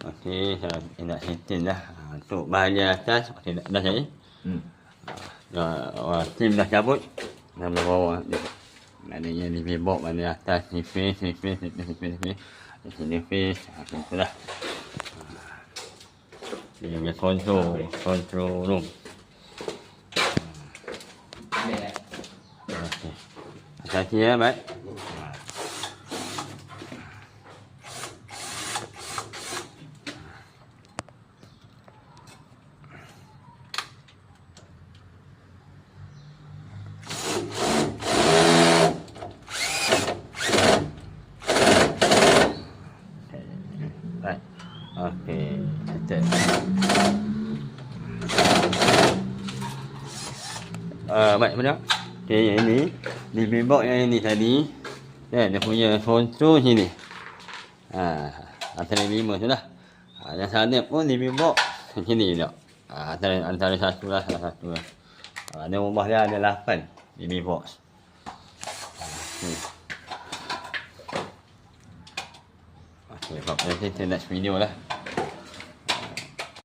Okey, saya nak setting dah. Untuk bahagian atas, okey, dah jadi. Tim dah cabut. Dan bawah ni. Maknanya ni bebok, mana atas ni face. Di sini face. Macam tu lah. Ini dia control room. Okey. Hati-hati ya, baik. Baik. Okey, settle. Baik, benar. Okey, yang ini di bebok yang ini tadi, dia punya control sini. Antara 5 tu lah. Yang sana pun di bebok sini juga. Antara satu lah, salah satu lah. Ada rumah dia ada 8 di bebok. Okey, nanti kita next video lah.